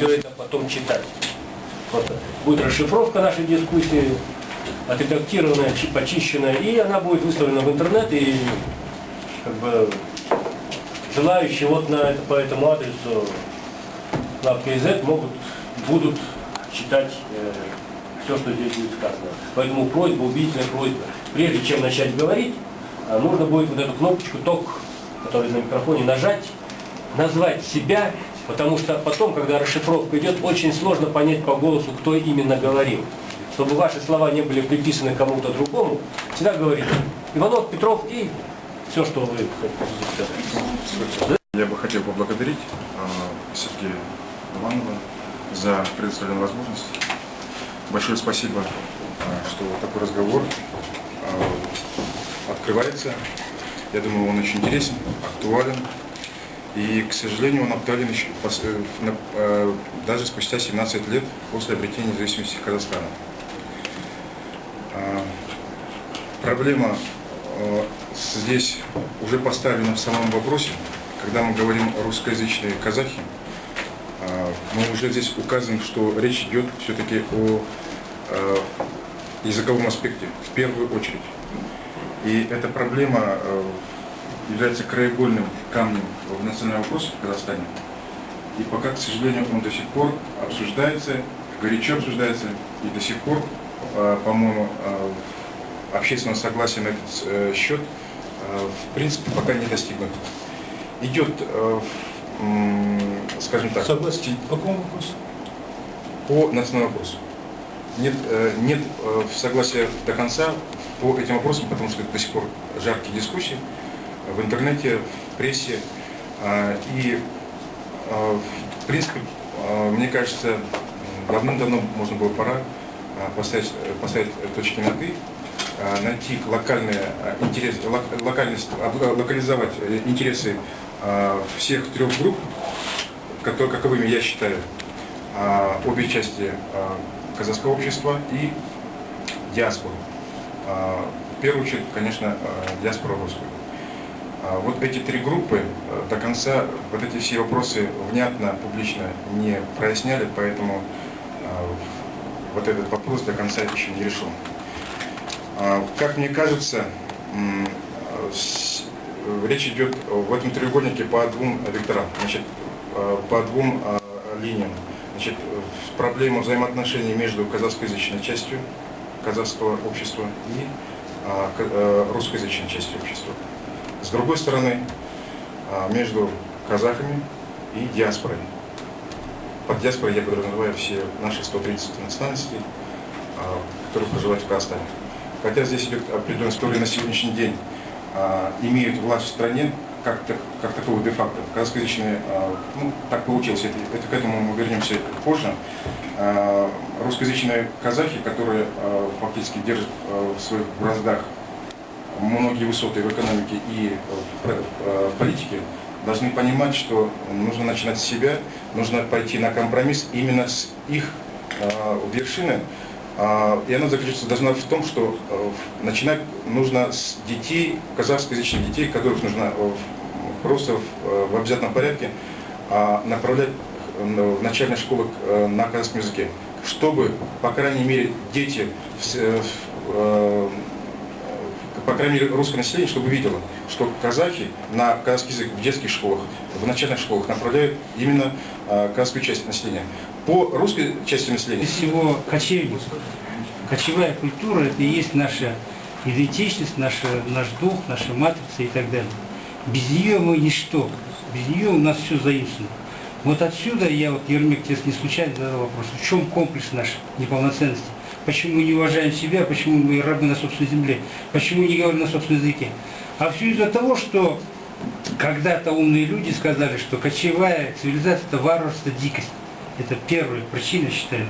все это потом читать. Вот. Будет расшифровка нашей дискуссии, отредактированная, почищенная, и она будет выставлена в интернет, и как бы желающие вот по этому адресу LabKZ будут читать все, что здесь будет сказано. Поэтому просьба, убедительная просьба, прежде чем начать говорить, нужно будет вот эту кнопочку ТОК, которая на микрофоне, нажать, назвать себя, потому что потом, когда расшифровка идет, очень сложно понять по голосу, кто именно говорил. Чтобы ваши слова не были приписаны кому-то другому, всегда говорите Иванов, Петров и все, что вы хотите сказать. Я бы хотел поблагодарить Сергея Иванова за предоставленную возможность. Большое спасибо, что такой разговор открывается. Я думаю, он очень интересен, актуален. И, к сожалению, он актуален еще, даже спустя 17 лет после обретения независимости Казахстана. Проблема здесь уже поставлена в самом вопросе. Когда мы говорим о русскоязычные казахи, мы уже здесь указываем, что речь идет все-таки о языковом аспекте в первую очередь. И эта проблема является краеугольным камнем в национальном вопросе в Казахстане. И пока, к сожалению, он до сих пор обсуждается, горячо обсуждается, и до сих пор, по-моему, общественного согласия на этот счет, в принципе, пока не достигнуто. Идет, скажем так... Согласен. По какому вопросу? По национальному вопросу. Нет согласия до конца по этим вопросам, потому что до сих пор жаркие дискуссии в интернете, в прессе. И, в принципе, мне кажется, давным-давно можно было пора поставить точки над «и», найти локализовать интересы всех трех групп, каковыми я считаю обе части казахского общества и диаспору. В первую очередь, конечно, диаспору русскую. Вот эти три группы до конца вот эти все вопросы внятно, публично не проясняли, поэтому вот этот вопрос до конца еще не решен. Как мне кажется, речь идет в этом треугольнике по двум векторам, значит, по двум линиям. Значит, проблема взаимоотношений между казахскоязычной частью казахского общества и русскоязычной частью общества. С другой стороны, между казахами и диаспорой. Под диаспорой я подразумеваю все наши 130 национальностей, которые проживают в Казахстане. Хотя здесь идет определенная история на сегодняшний день, имеют власть в стране, как таковую де-факто. Казахскоязычные, так получилось, к этому мы вернемся позже. Русскоязычные казахи, которые фактически держат в своих браздах многие высоты в экономике и в политике, должны понимать, что нужно начинать с себя, нужно пойти на компромисс именно с их вершины. И она заключается должна в том, что начинать нужно с детей, казахскоязычных детей, которых нужно просто в обязательном порядке направлять в начальные школы на казахском языке, чтобы, по крайней мере, дети, по крайней мере, русское население, чтобы видело, что казахи на казахский язык в детских школах, в начальных школах направляют именно казахскую часть населения. По русской части населения... Всего кочевая культура – это и есть наша идентичность, наш дух, наша матрица и так далее. Без нее мы ничто, без нее у нас все заимствовано. Вот отсюда я, Ермек, тебе не случайно задал вопрос, в чем комплекс нашей неполноценности? Почему мы не уважаем себя, почему мы рабы на собственной земле, почему не говорим на собственном языке? А все из-за того, что когда-то умные люди сказали, что кочевая цивилизация – это варварство, дикость. Это первая причина, я считаю,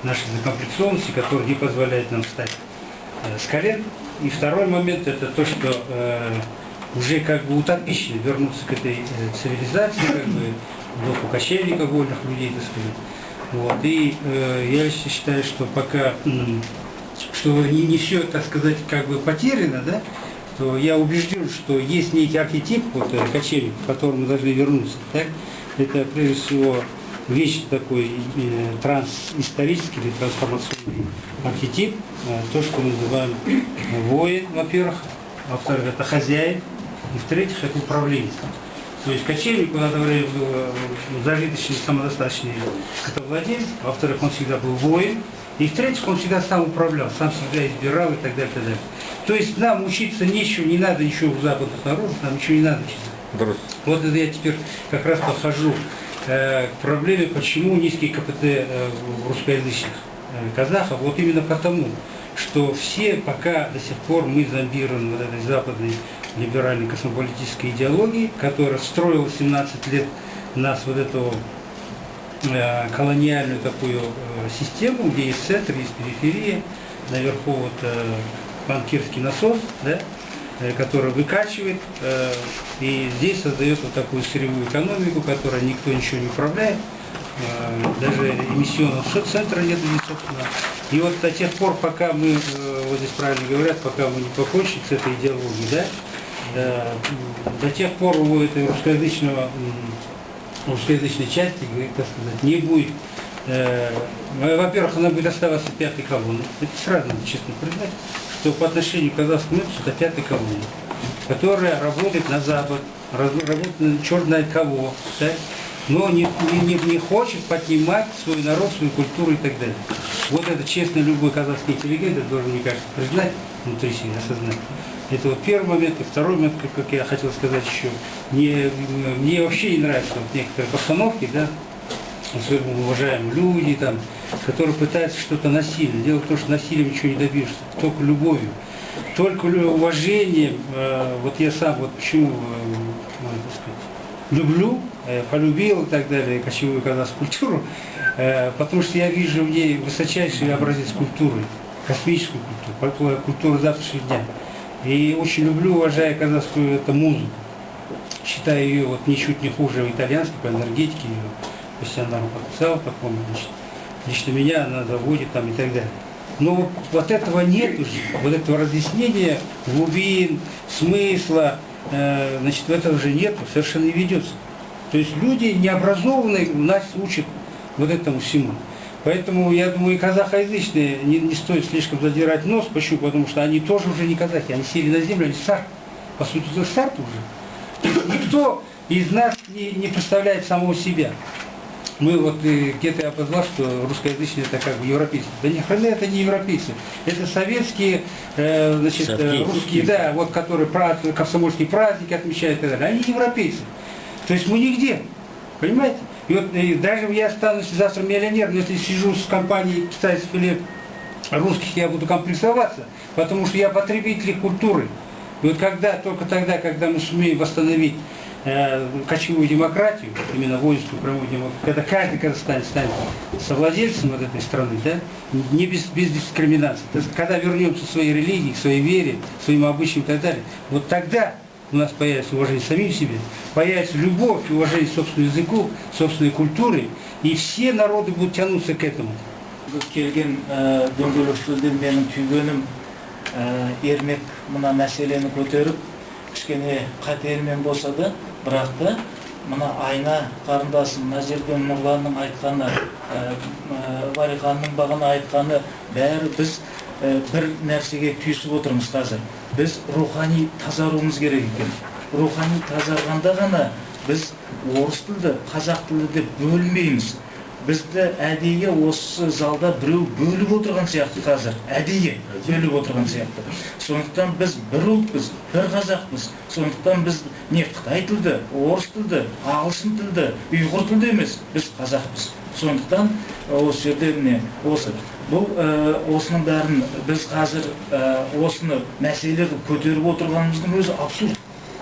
нашей закомплексованности, которая не позволяет нам встать с колен. И второй момент – это то, что уже как бы утопично вернуться к этой цивилизации, как бы в духу кочевников, вольных людей, так сказать. Вот. И я считаю, что пока что не все, так сказать, как бы потеряно, да, то я убежден, что есть некий архетип вот, кочевников, к которому мы должны вернуться. Так? Это прежде всего вечный такой трансисторический или трансформационный архетип, то, что мы называем воин, во-первых, во-вторых, это хозяин, и в-третьих, это управленец. То есть кочевник, он одно время был зажиточный, самодостаточный скотовладелец, во-вторых, он всегда был воин, и в-третьих, он всегда сам управлял, сам всегда избирал и так далее, и так далее. То есть нам учиться нечего, не надо ничего у западных народов, нам ничего не надо учиться. Вот это я теперь как раз подхожу к проблеме, почему низкий КПТ в русскоязычных казахов. Вот именно потому, что все пока до сих пор мы зомбированы вот этой западной либеральной космополитической идеологией, которая строила 17 лет нас вот эту колониальную такую систему, где есть центр, есть периферия, наверху вот банкирский насос, да, который выкачивает, и здесь создает вот такую сырьевую экономику, которой никто ничего не управляет, даже эмиссионного центра нет, собственно. И вот до тех пор, пока мы, вот здесь правильно говорят, пока мы не покончим с этой идеологией, да, до тех пор у этой русскоязычной части, так сказать, не будет. Во-первых, она будет оставаться пятой колонной. Это сразу надо честно признать, что по отношению к казахскому этносу это пятая колония, которая работает на Запад, работает на черт знает кого, да? Но не хочет поднимать свой народ, свою культуру и так далее. Вот это честно любой казахский интеллигент, это должен, мне кажется, признать внутри себя, осознать. Это вот первый момент. И второй момент, как я хотел сказать еще, мне вообще не нравятся вот некоторые постановки, да, особенно уважаемые люди, там, которые пытаются что-то насильно. Дело в том, что насилием ничего не добьешься, только любовью, только уважением. Вот я сам, вот почему, так сказать, люблю, полюбил и так далее кочевую казахскую культуру, потому что я вижу в ней высочайший образец культуры, космическую культуру, культуру завтрашнего дня. И очень люблю, уважаю казахскую музыку. Считаю ее вот ничуть не хуже итальянской по энергетике, профессиональному потенциалу такому, значит. Лично меня она заводит там и так далее. Но вот этого нет уже, вот этого разъяснения глубин, смысла, значит, этого уже нет, совершенно не ведется. То есть люди необразованные нас учат вот этому всему. Поэтому, я думаю, и казахоязычные не стоит слишком задирать нос. Почему? Потому что они тоже уже не казахи, они сели на землю, они сарт. По сути, это сарт уже. Никто из нас не представляет самого себя. Мы вот где-то я позвал, что русскоязычные это как бы европейцы. Да ни хрена это не европейцы. Это советские, значит, русские, да, вот которые комсомольские праздники отмечают и так далее. Они европейцы. То есть мы нигде. Понимаете? И вот даже я станусь завтра миллионером, но если сижу с компанией представителей русских, я буду комплексоваться, потому что я потребитель культуры. И вот только тогда, когда мы сумеем восстановить кочевую демократию, именно воинскую правовую демократию, когда каждый казахстанец станет совладельцем вот этой страны, да, не без дискриминации, когда вернемся к своей религии, к своей вере, к своим обычаям и так далее, вот тогда у нас появится уважение к самим себе, появится любовь и уважение к собственному языку, собственной культуре, и все народы будут тянуться к этому. Келген дөңгелек менің түйгенім ермек мына мәселені көтеріп, кішкене қатермен болса да, бірақ та мына Айна қарындасым, мына жерден Нұрланның айтқаны, Вариханның бағана айтқаны, бәрі біз бір нәрсеге түйісіп отырмыз қазір. Біз рухани тазаруымыз керек екен. Рухани тазарғанда ғана біз орыс тілді, қазақ тілді деп бөлмейміз. Бізді әдейі осы залда біреу бөліп отырған сияқты қазір. Әдейі бөліп отырған сияқты. Сондықтан біз бір ұлтпыз, бір қазақпыз. Сондықтан біз не Қытай тілді, орыс тілді, ағылшын тілді, ұйғыр тілді емес, біз қазақпыз. Сондықтан осы жерде міне осы. Бұл осының бәрін біз қазір осыны мәселелерді көтеріп отырғанымыздың өзі абсурд.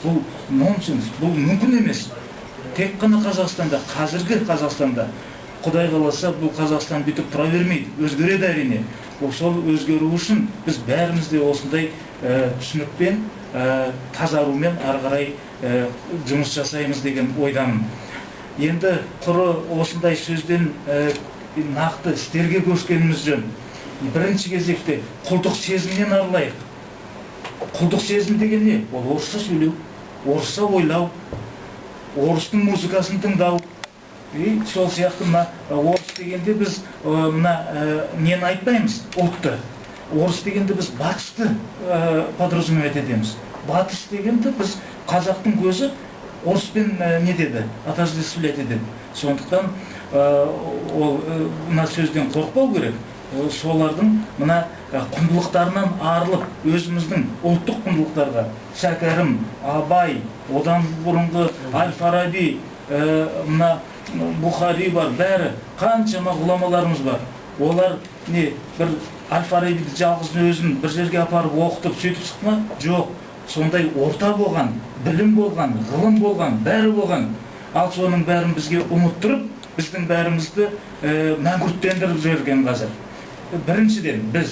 Бұл нонсенс, бұл мүмкін емес. Тек қана Қазақстанда, қазіргі Қазақстанда, Құдай қаласа бұл Қазақстан бүйтіп тұра бермейді, өзгереді әрине. Сол өзгеру үшін біз бәріміз де осындай түсінікпен, тазарумен ары қарай жұмыс жасаймыз деген ойдамын. Енді құры осындай сөзден нақты істерге көшкеніміз жөн. Бірінші кезекте құлдық сезімнен арылайық. Құлдық сезім деген не? Ол орысша сөйлеу, орысша ойлау, орыстың музыкасын тыңдау, И сол сияқты мына орыс дегенде біз мына нені айтпаймыз, ұлтты. Орыс дегенде біз батысты подразумевать етеміз. Батыс дегенде біз қазақтың көзі орыспен не деді, отождествлять етеді. Сондықтан ол мына сөзден қорықпау керек. Солардың мына құндылықтарынан арылып, өзіміздің ұлттық құндылықтарға, Шәкәрім, Абай, одан бұрынғы Әл-Фараби, мына Бухари бар, бәрі қаншама ғұламаларымыз бар. Олар не бір Әл-Фарабиді жалғыз өзін бір жерге апарып оқытып сөйтіп шықты ма? Жоқ. Сондай орта болған, білім болған, ғылым болған, бәрі болған. Ал соның бәрін бізге ұмыттырып, біздің бәрімізді мәңгүрттендіріп жіберген қазір. Біріншіден біз